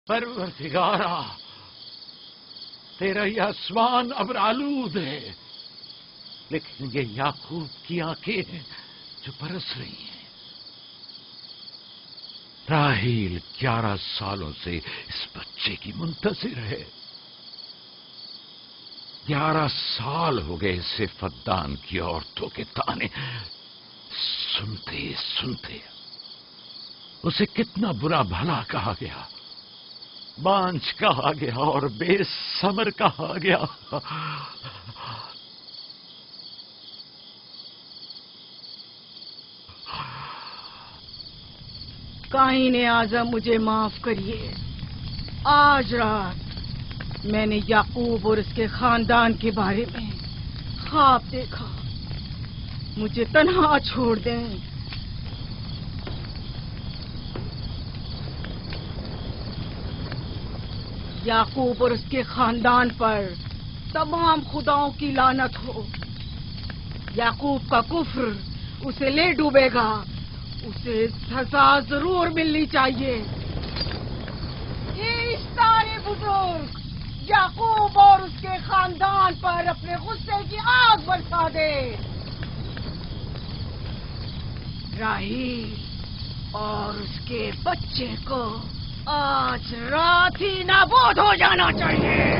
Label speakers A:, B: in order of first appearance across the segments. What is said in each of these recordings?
A: پروردگارا، تیرا یہ آسمان ابر آلود ہے، لیکن یہ یعقوب کی آنکھیں ہیں جو برس رہی ہیں۔ راحیل 11 سالوں سے اس بچے کی منتظر ہے۔ 11 سال ہو گئے اسے فدان کی عورتوں کے تانے سنتے سنتے۔ اسے کتنا برا بھلا کہا گیا، بانجھ کہا گیا اور بے ثمر کہا گیا۔
B: قائن اعظم مجھے معاف کریے، آج رات میں نے یعقوب اور اس کے خاندان کے بارے میں خواب دیکھا، مجھے تنہا چھوڑ دیں۔ یعقوب اور اس کے خاندان پر تمام خداؤں کی لعنت ہو۔ یعقوب کا کفر اسے لے ڈوبے گا، اسے سزا ضرور ملنی چاہیے۔ اشتار بزرگ یعقوب اور اس کے خاندان پر اپنے غصے کی آگ برسا دے۔ راحیل اور اس کے بچے کو آج رات ہی نابود ہو جانا چاہیے۔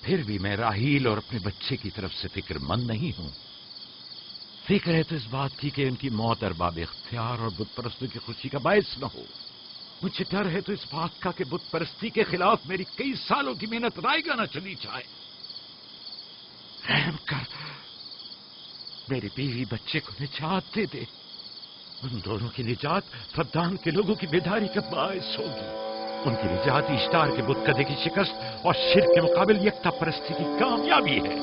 A: پھر بھی میں راحیل اور اپنے بچے کی طرف سے فکر مند نہیں ہوں۔ فکر ہے تو اس بات کی کہ ان کی موت ارباب اختیار اور بت پرستوں کی خوشی کا باعث نہ ہو۔ مجھے ڈر ہے تو اس بات کا کہ بت پرستی کے خلاف میری کئی سالوں کی محنت رائے گا نہ چلی جائے۔ رحم کر، میری بیوی بچے کو نجات دے دے۔ ان دونوں کی نجات فدان کے لوگوں کی بیداری کا باعث ہوگی۔ ان کی نجات اشتار کے بت کدے کی شکست اور شرک کے مقابل یکتا پرستی کی کامیابی ہے۔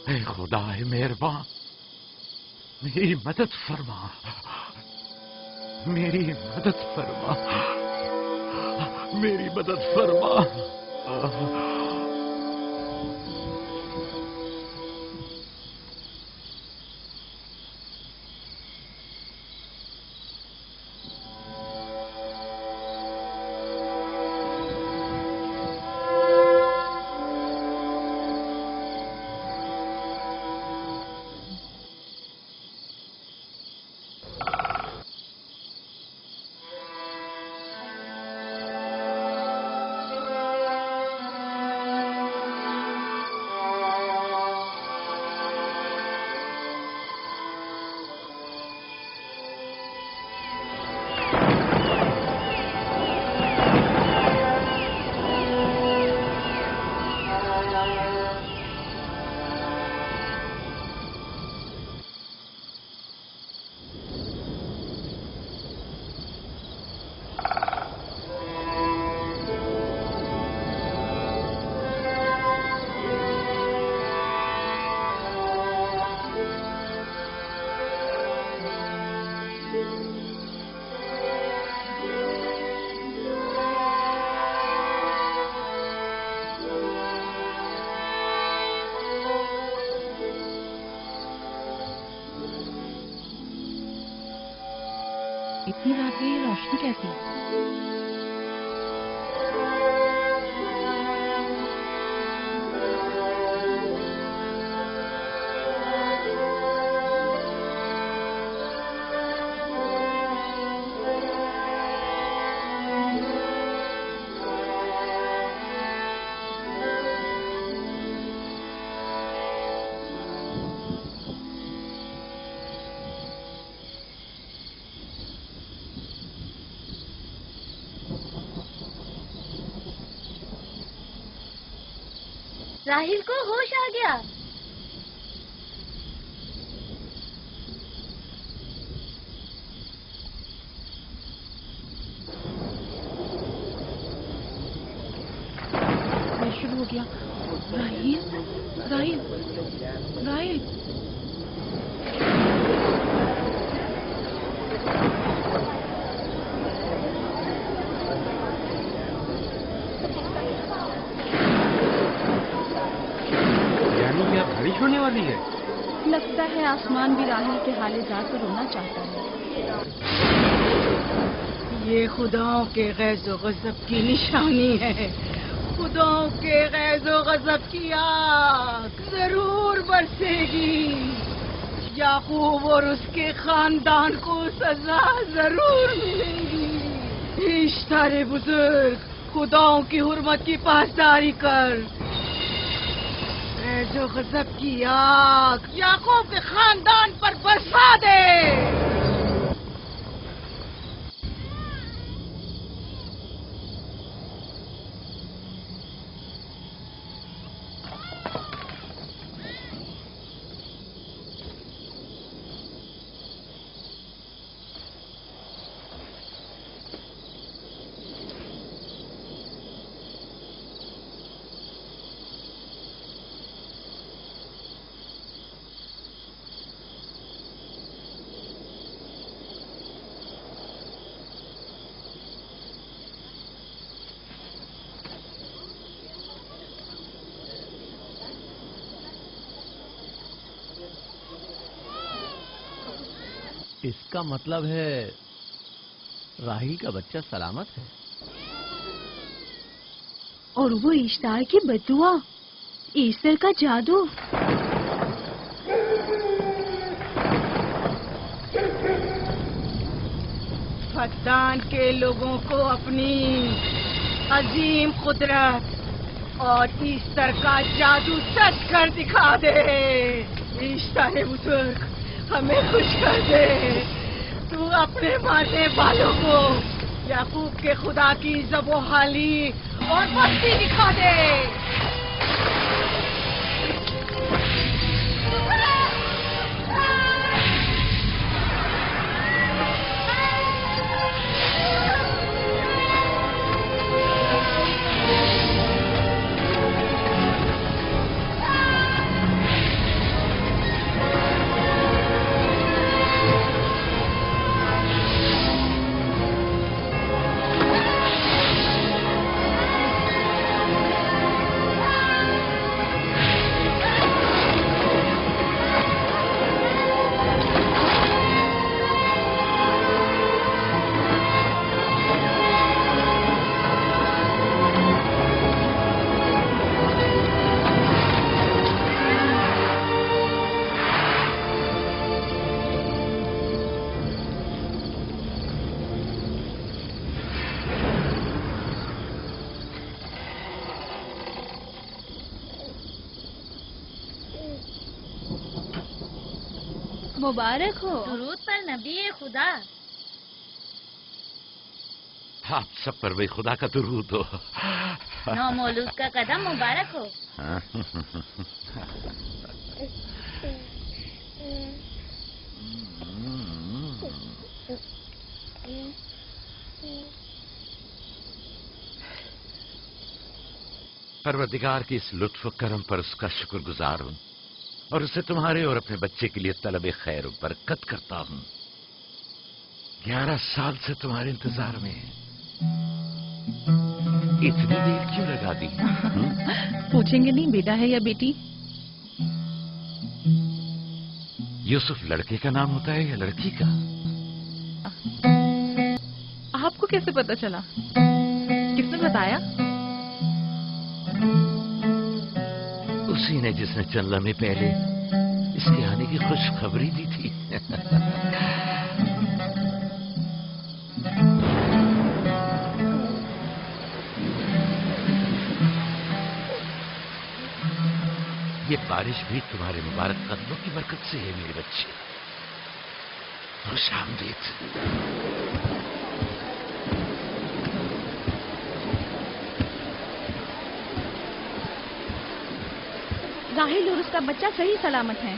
A: اے خدا مہربان، میری مدد فرما، میری مدد فرما، میری مدد فرما۔
C: اتنی رات میں یہ روشنی کیسی؟
D: راحیل کو ہوش آ گیا۔
C: شروع ہو گیا۔ راحیل راحیل راحیل
E: بارش ہونے والی ہے۔
C: لگتا ہے آسمان بھی راحیل کے حال ذات کو رونا چاہتا ہے۔
B: یہ خداؤں کے غیظ و غضب کی نشانی ہے. خداؤں کے غیظ و غضب کی آگ ضرور برسے گی. یعقوب اور اس کے خاندان کو سزا ضرور ملے گی. اشتر بزرگ، خداؤں کی حرمت کی پاسداری کر. غیظ و غضب کی آگ یعقوب کے خاندان پر برسا دے.
D: اس کا مطلب ہے راہیل کا بچہ سلامت ہے.
C: اور وہ اشتار کی بددعا، ایسٹر کا جادو.
B: فدان کے لوگوں کو اپنی عظیم قدرت اور ایسٹر کا جادو سچ کر دکھا دے. ایسٹر بزرگ، ہمیں خوش کر دے. تو اپنے ماننے والوں کو یعقوب کے خدا کی ذب و حالی اور مستی دکھا دے.
C: مبارک ہو.
E: درود پر نبی خدا.
A: آپ سب پر بھی خدا کا درود ہو.
E: نومولود کا قدم مبارک ہو.
A: پروردگار کی اس لطف و کرم پر اس کا شکر گزار ہوں اور اسے تمہارے اور اپنے بچے کے لیے طلب خیر و برکت کرتا ہوں. 11 سال سے تمہارے انتظار میں اتنی دیر کیوں لگا دی؟
C: پوچھیں گے نہیں بیٹا ہے یا بیٹی؟
A: یوسف لڑکے کا نام ہوتا ہے یا لڑکی کا؟
C: آپ کو کیسے پتا چلا؟ کس نے بتایا؟
A: اسی نے جس نے چند لمحے پہلے اس کے آنے کی خوشخبری دی تھی. یہ بارش بھی تمہارے مبارک قدموں کی برکت سے ہے میرے بچے. خوش آمدید.
C: راہیل اور اس کا بچہ صحیح سلامت ہیں.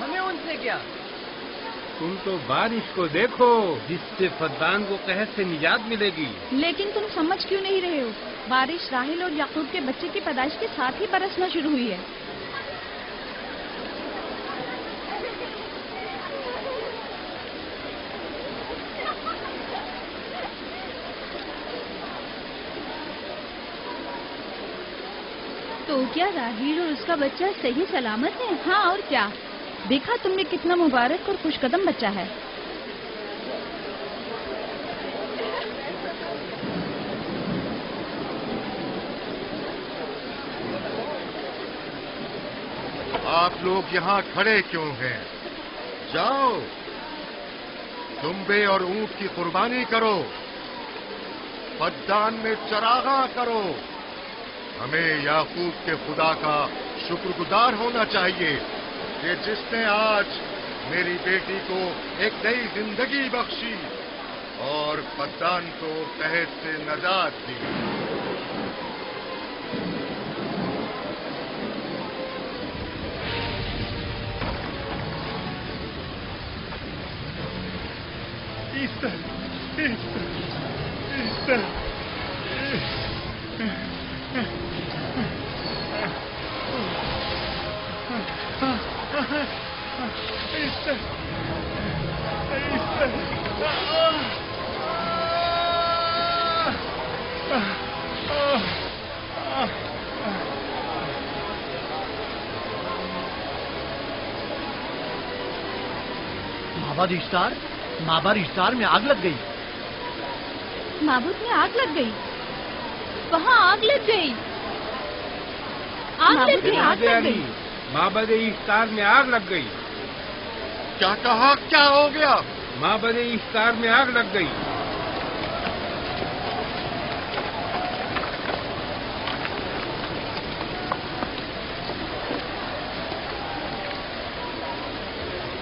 D: ہمیں ان سے کیا؟ تم تو بارش کو دیکھو جس سے فدان کو قحط سے نجات ملے گی.
C: لیکن تم سمجھ کیوں نہیں رہے ہو؟ بارش راہیل اور یعقوب کے بچے کی پیدائش کے ساتھ ہی برسنا شروع ہوئی ہے. تو کیا راہیل اور اس کا بچہ صحیح سلامت ہے؟ ہاں اور کیا. دیکھا تم نے کتنا مبارک اور خوش قدم بچہ ہے.
F: آپ لوگ یہاں کھڑے کیوں ہیں؟ جاؤ، دمبے اور اونٹ کی قربانی کرو، پدان میں چراغاں کرو۔ ہمیں یعقوب کے خدا کا شکر گزار ہونا چاہیے کہ جس نے آج میری بیٹی کو ایک نئی زندگی بخشی اور پدان کو قحط سے نجات دی۔
G: مابر اشتار میں آگ لگ گئی۔
C: معبود میں آگ لگ گئی، وہاں آگ لگ گئی، آگ لگ گئی۔
D: معبد اشتار میں آگ لگ گئی۔
F: کیا کہا؟ کیا ہو گیا؟
D: معبد اشتار میں آگ لگ گئی۔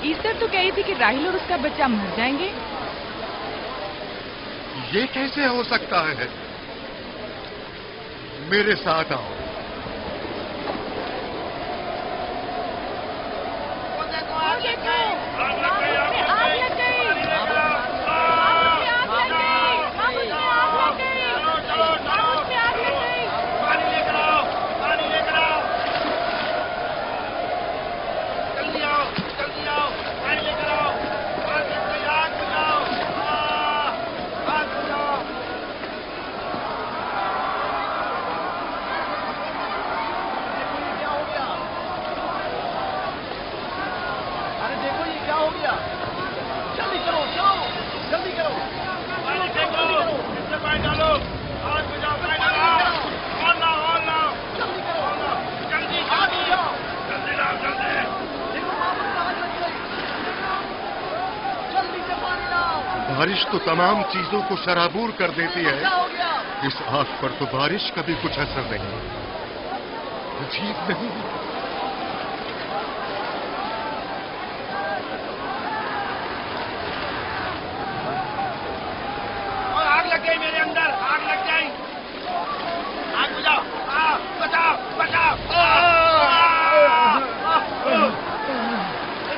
B: ایسٹر تو کہی تھی کہ راہیل اور اس کا بچہ مر جائیں گے۔
F: یہ کیسے ہو سکتا ہے؟ میرے ساتھ آؤ۔ بارش تو تمام چیزوں کو شرابور کر دیتی ہے، اس آگ پر تو بارش کا بھی کچھ اثر نہیں۔ عجیب نہیں؟
H: اور آگ لگ گئی میرے اندر، آگ لگ گئی، آگ بجھاؤ، بچاؤ بچاؤ،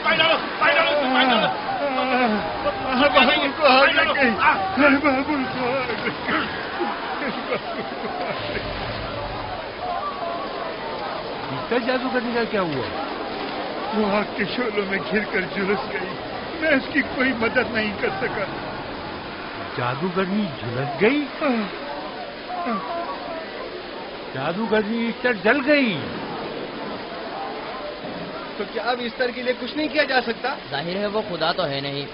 H: پانی ڈالو پانی ڈالو پانی ڈالو۔
F: بابل کو آگ لگ گئی، بابل کو آگ لگ گئی۔
D: جادو کرنے کا کیا ہوا؟
I: وہ آگ کے شعلوں میں گھر کر جھلس گئی، میں اس کی کوئی مدد نہیں کر سکا۔
D: جادوگرنی جھلس گئی؟ جادوگرنی ایسٹر جل گئی؟
G: تو کیا اب ایسٹر کے لیے کچھ نہیں کیا جا سکتا؟ ظاہر ہے وہ خدا تو ہے نہیں۔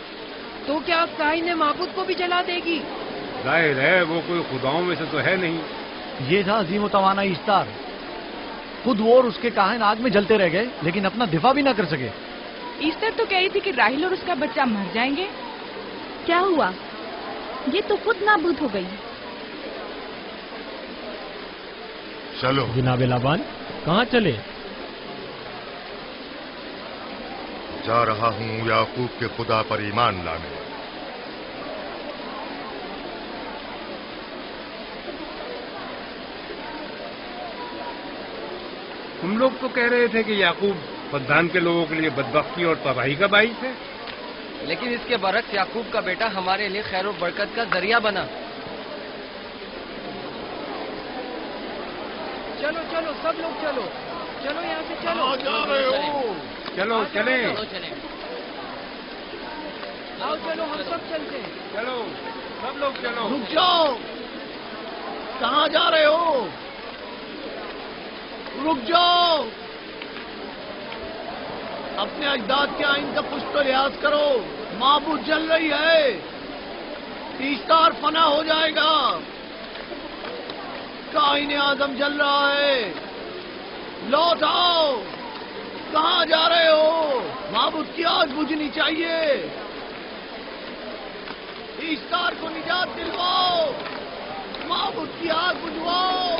B: تو کیا کائن معبود کو بھی جلا دے گی؟
D: ظاہر ہے وہ کوئی خداؤں میں سے تو ہے نہیں۔
G: یہ تھا عظیم و توانا ایسٹر، خود وہ اور اس کے کاہن آگ میں جلتے رہ گئے لیکن اپنا دفاع بھی نہ کر سکے۔
B: ایسٹر تو کہی تھی کہ راہیل اور اس کا بچہ مر جائیں گے۔
C: کیا ہوا؟ یہ تو خود نابود ہو گئی۔
F: چلو
G: جناب لابان، کہاں چلے؟
F: جا رہا ہوں یعقوب کے خدا پر ایمان لانے۔
D: تم لوگ تو کہہ رہے تھے کہ یعقوب پدان کے لوگوں کے لیے بدبختی اور تباہی کا باعث ہے،
G: لیکن اس کے برعکس یعقوب کا بیٹا ہمارے لیے خیر و برکت کا ذریعہ بنا۔
B: چلو چلو سب لوگ چلو، چلو یہاں سے چلو۔
F: جا رہے ہو؟
D: چلو چلیں،
B: آؤ چلو ہم سب چلتے ہیں۔
D: چلو سب لوگ چلو۔
G: رک جاؤ، کہاں جا رہے ہو؟ رک جاؤ، اپنے اجداد کے آئین کا کچھ تو لحاظ کرو۔ معبود جل رہی ہے، ایسٹر فنا ہو جائے گا، کائن اعظم جل رہا ہے، لوٹ آؤ، کہاں جا رہے ہو؟ معبود کی آگ بجھنی چاہیے. اشتار کو نجات دلواؤ. معبود کی آگ بجھواؤ.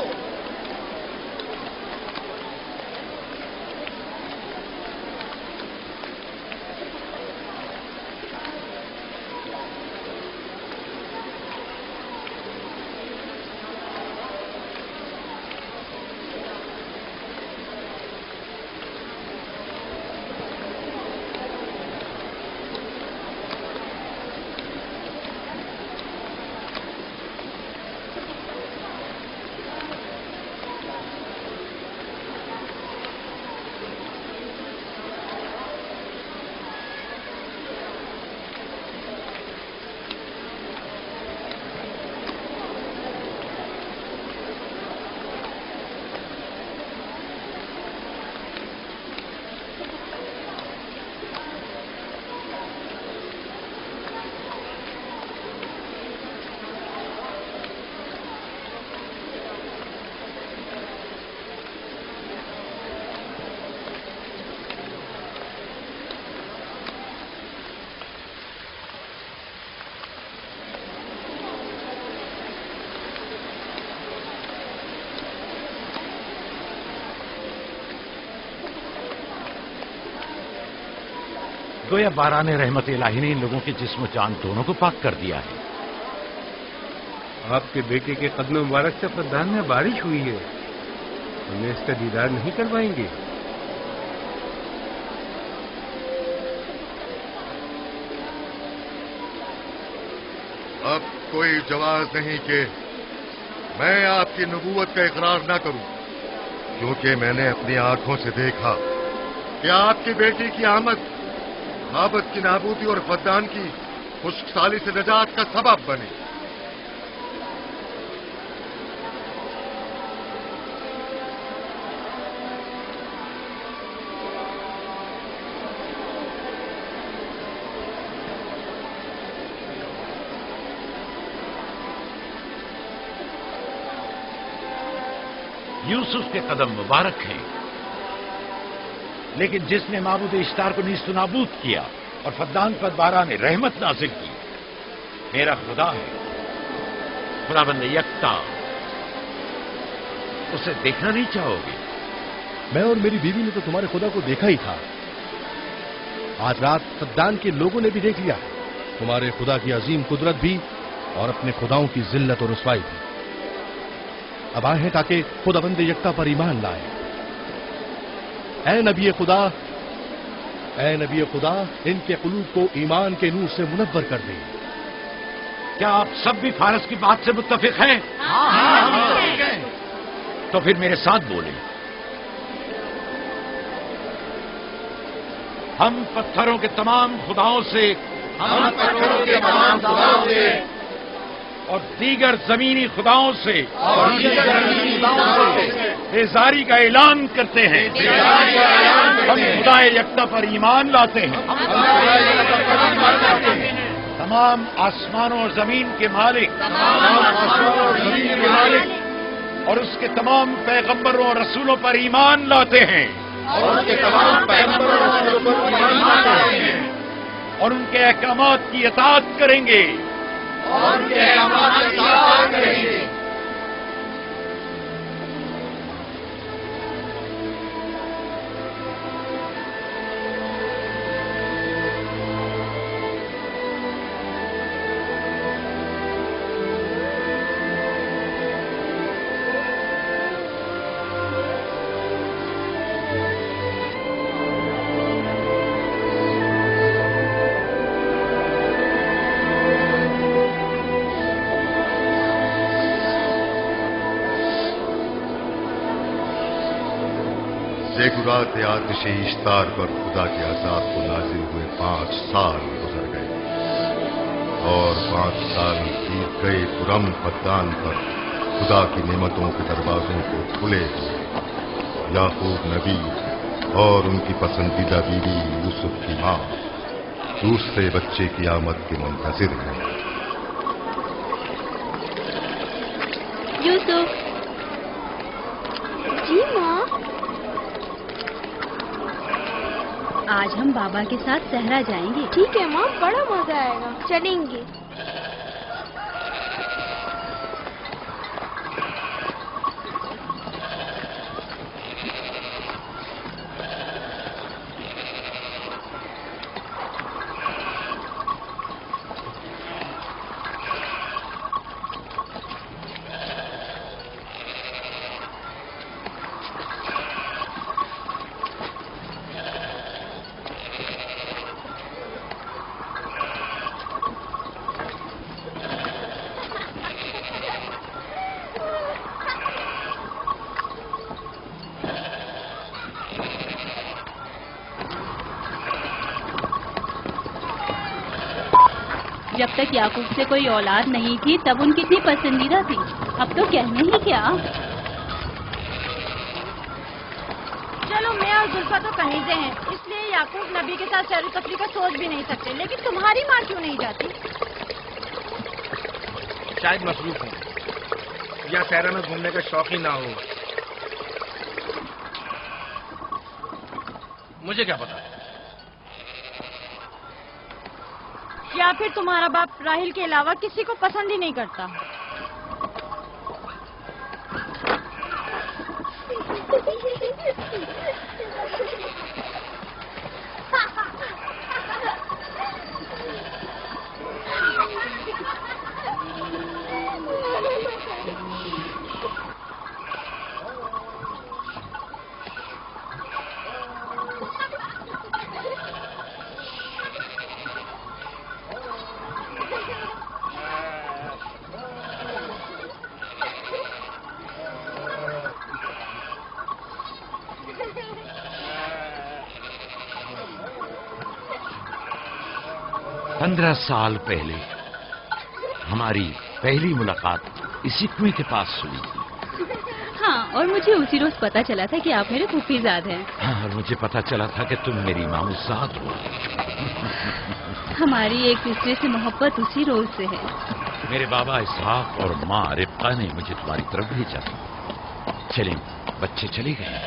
A: گویا باران رحمت الہی نے ان لوگوں کے جسم و جان دونوں کو پاک کر دیا ہے.
D: آپ کے بیٹے کے قدم مبارک سے فدان میں بارش ہوئی ہے. ہمیں اس کا دیدار نہیں کروائیں گے؟
F: اب کوئی جواز نہیں کہ میں آپ کی نبوت کا اقرار نہ کروں، کیونکہ میں نے اپنی آنکھوں سے دیکھا کہ آپ کی بیٹی کی آمد معبد کی نابودی اور فدان کی خشک سالی سے نجات کا سبب بنی.
A: یوسف کے قدم مبارک ہیں، لیکن جس نے معبود اشتار کو نیست و نابود کیا اور فدان پر باران رحمت نازل کی، میرا خدا ہے، خداوند یکتا. اسے دیکھنا نہیں چاہو گے؟
J: میں اور میری بیوی نے تو تمہارے خدا کو دیکھا ہی تھا. آج رات فدان کے لوگوں نے بھی دیکھ لیا تمہارے خدا کی عظیم قدرت بھی اور اپنے خداؤں کی ذلت اور رسوائی بھی. اب آئے ہیں تاکہ خداوند یکتا پر ایمان لائے. اے نبی خدا، ان کے قلوب کو ایمان کے نور سے منور کر دیں.
A: کیا آپ سب بھی فارس کی بات سے متفق ہیں؟ تو پھر میرے ساتھ بولیں. ہم پتھروں کے تمام خداؤں سے اور دیگر زمینی خداؤں سے بیزاری کا اعلان کرتے ہیں. ہم خدا یکتا پر ایمان لاتے ہیں. تمام آسمانوں اور زمین کے مالک اور اس کے تمام پیغمبروں اور رسولوں پر ایمان لاتے ہیں اور ان کے احکامات کی اطاعت کریں گے.
F: زیگورات آتش اشتار پر خدا کے عذاب کو نازل ہوئے 5 سال گزر گئے اور 5 سال بیت گئے پرم فدان پر خدا کی نعمتوں کے دروازوں کو کھلے ہوئے. یعقوب نبی اور ان کی پسندیدہ بیوی یوسف کی ماں دوسرے بچے کی آمد کے منتظر ہیں.
C: یوسف جی ماں. آج ہم بابا کے ساتھ صحرا جائیں گے.
K: ٹھیک ہے ماں، بڑا مزہ آئے گا، چلیں گے.
C: جب تک یعقوب سے کوئی اولاد نہیں تھی تب ان کی اتنی پسندیدہ تھی. اب تو کہنے ہی کیا.
K: چلو میں اور زلفا تو کنیزیں ہیں، اس لیے یعقوب نبی کے ساتھ سیر و تفریح کا سوچ بھی نہیں سکتے، لیکن تمہاری ماں کیوں نہیں جاتی؟
H: شاید مصروف ہوں یا صحرا میں گھومنے کا شوق ہی نہ ہو. مجھے کیا پتا.
K: یا پھر تمہارا باپ راہیل کے علاوہ کسی کو پسند ہی نہیں کرتا.
A: پندرہ سال پہلے ہماری پہلی ملاقات اسی کنویں کے پاس ہوئی تھی.
C: ہاں، اور مجھے اسی روز پتا چلا تھا کہ آپ میرے پھوپھی زاد ہیں.
A: ہاں، اور مجھے پتا چلا تھا کہ تم میری ماموزاد ہو.
C: ہماری ایک دوسرے سے محبت اسی روز سے ہے.
A: میرے بابا اسحاق اور ماں ربقہ نے مجھے تمہاری طرف بھیجا. چلیں، بچے چلے گئے.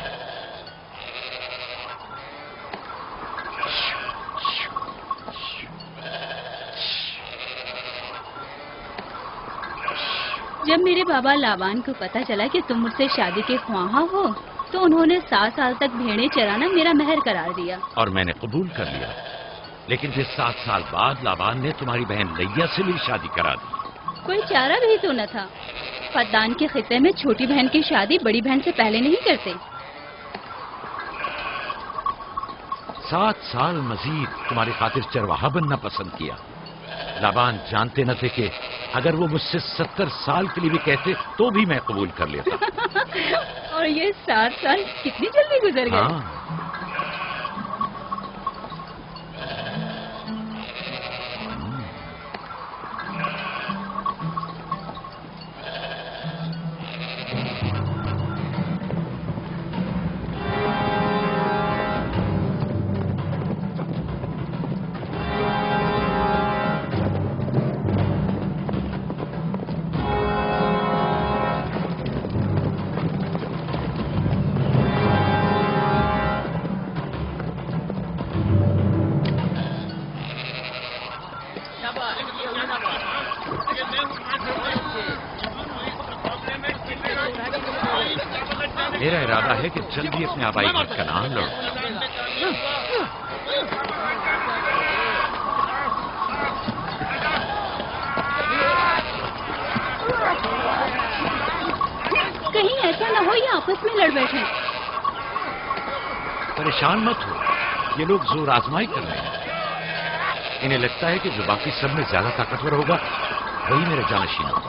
C: جب میرے بابا لابان کو پتا چلا کہ تم مجھ سے شادی کے خواہاں ہو تو انہوں نے 7 سال تک بھیڑیں چرانا میرا مہر قرار دیا.
A: اور میں نے قبول کر لیا. لیکن پھر 7 سال بعد لابان نے تمہاری بہن لیا سے بھی شادی کرا دی.
C: کوئی چارہ بھی تو نہ تھا. فدان کے خطے میں چھوٹی بہن کی شادی بڑی بہن سے پہلے نہیں کرتے.
A: 7 سال مزید تمہاری خاطر چرواہا بننا پسند کیا. لابان جانتے نہ تھے کہ اگر وہ مجھ سے 70 سال کے لیے بھی کہتے تو بھی میں قبول کر لیتا.
C: اور یہ 7 سال کتنی جلدی گزر گئے.
A: ہاں. میرا ارادہ ہے کہ جلدی اپنے آبائی گھر کا نام لڑوں.
C: کہیں ایسا نہ ہو یہ آپس میں لڑ بیٹھے.
A: پریشان مت ہو، یہ لوگ زور آزمائی کر رہے ہیں. انہیں لگتا ہے کہ جو باقی سب میں زیادہ طاقتور ہوگا وہی میرا جانشین ہوگا.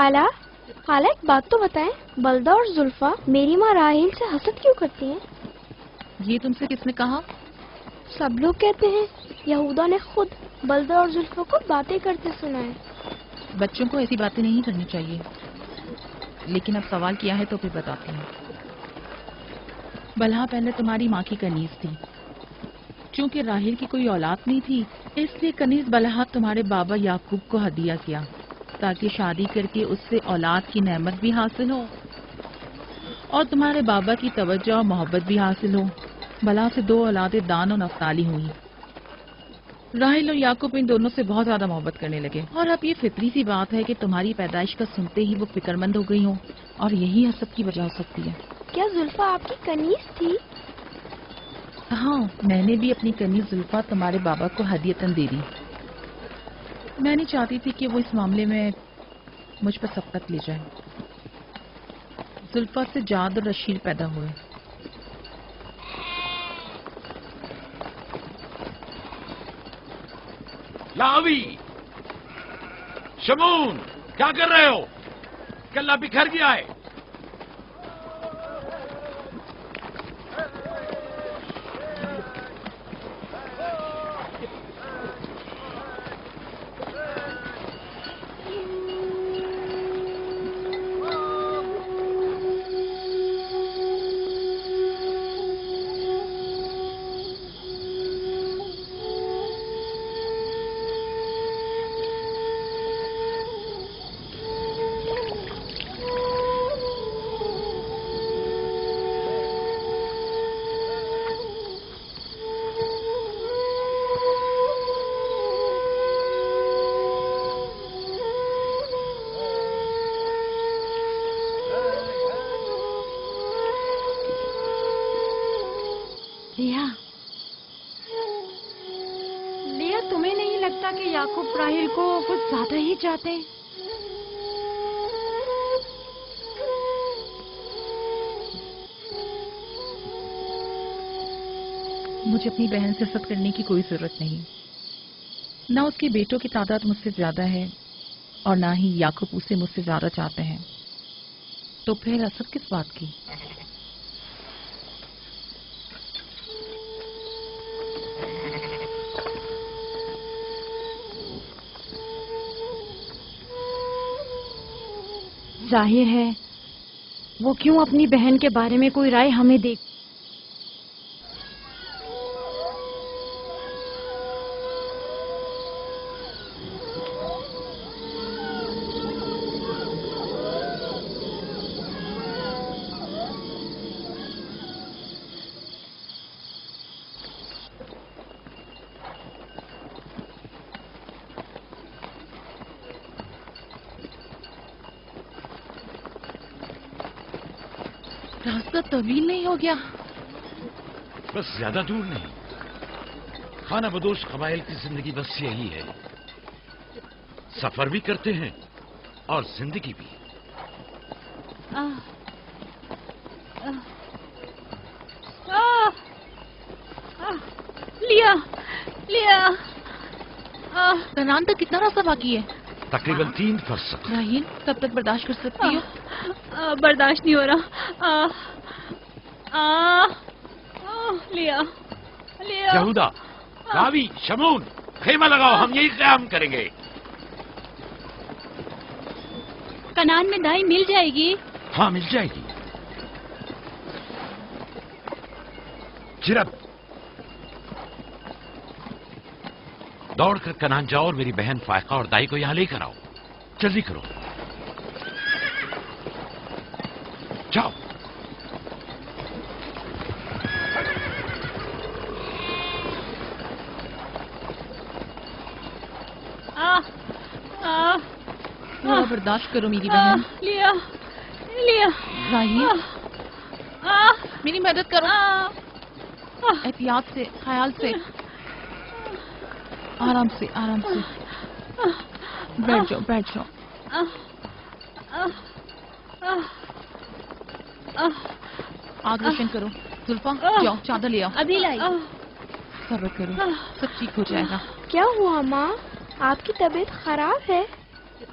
L: خالہ خالہ ایک بات تو بتائیں، بلدہ اور زلفا میری ماں راحیل سے حسد کیوں کرتی ہیں؟
M: یہ تم سے کس نے کہا؟
L: سب لوگ کہتے ہیں، یہودا نے خود بلدہ اور زلفا کو باتیں کرتے سنا ہے۔
M: بچوں کو ایسی باتیں نہیں کرنی چاہیے، لیکن اب سوال کیا ہے تو پھر بتاتی ہوں۔ بلہا پہلے تمہاری ماں کی کنیز تھی، چونکہ راحیل کی کوئی اولاد نہیں تھی، اس لیے کنیز بلہا تمہارے بابا یعقوب کو ہدیہ کیا تاکہ شادی کر کے اس سے اولاد کی نعمت بھی حاصل ہو اور تمہارے بابا کی توجہ اور محبت بھی حاصل ہو۔ بلہا سے 2 اولادیں دان اور نفتالی ہوئی۔ راحیل اور یعقوب ان دونوں سے بہت زیادہ محبت کرنے لگے، اور اب یہ فطری سی بات ہے کہ تمہاری پیدائش کا سنتے ہی وہ فکر مند ہو گئی ہوں، اور یہی حسد کی وجہ ہو سکتی ہے۔
L: کیا زلفا آپ کی کنیز تھی؟
M: ہاں، میں نے بھی اپنی کنیز زلفا تمہارے بابا کو ہدیتاً دے دی۔ میں نہیں چاہتی تھی کہ وہ اس معاملے میں مجھ پر سبقت لے جائے۔ زلفا سے جاد اور رشید پیدا ہوئے۔
A: لاوی، شمون، کیا کر رہے ہو؟ کلا بکھر گیا ہے۔
K: لیا، تمہیں نہیں لگتا کہ یعقوب راحیل کو کچھ زیادہ ہی چاہتے ہیں؟
M: مجھے اپنی بہن سے حسد کرنے کی کوئی ضرورت نہیں، نہ اس کے بیٹوں کی تعداد مجھ سے زیادہ ہے اور نہ ہی یعقوب اسے مجھ سے زیادہ چاہتے ہیں، تو پھر حسد کس بات کی؟
K: ظاہر ہے وہ کیوں اپنی بہن کے بارے میں کوئی رائے ہمیں دے۔
M: راستہ طویل نہیں ہو گیا؟
A: بس زیادہ دور نہیں، خانہ بدوش قبائل کی زندگی بس یہی ہے، سفر بھی کرتے ہیں اور زندگی بھی۔
C: لیا لیا
M: کنعان تک کتنا راستہ باقی ہے؟
A: تقریباً 3 فرسخ۔
M: راحیل کب تک برداشت کر سکتی ہو؟
C: برداشت نہیں ہو رہا۔ لیا لیا،
A: یہودا، لاوی، شمون، خیمہ لگاؤ، ہم یہی قیام کریں گے۔
C: کنعان میں دائی مل جائے گی؟
A: ہاں مل جائے گی۔ چرب، دوڑ کر کنعان جاؤ اور میری بہن فائقہ اور دائی کو یہاں لے کر آؤ، جلدی کرو، جاؤ۔
M: تھوڑا برداشت کرو میری بہن۔
C: لیا لیا،
M: راحیل میری مدد کرو، احتیاط سے، خیال سے، آرام سے آرام سے، بیٹھ جاؤ بیٹھ جاؤ۔ آگ روشن کرو، زلفا جاؤ چادر لے آؤ۔
C: ابھی لائی۔
M: صبر کرو، سب ٹھیک ہو جائے گا۔
L: کیا ہوا ماں؟ آپ کی طبیعت خراب ہے؟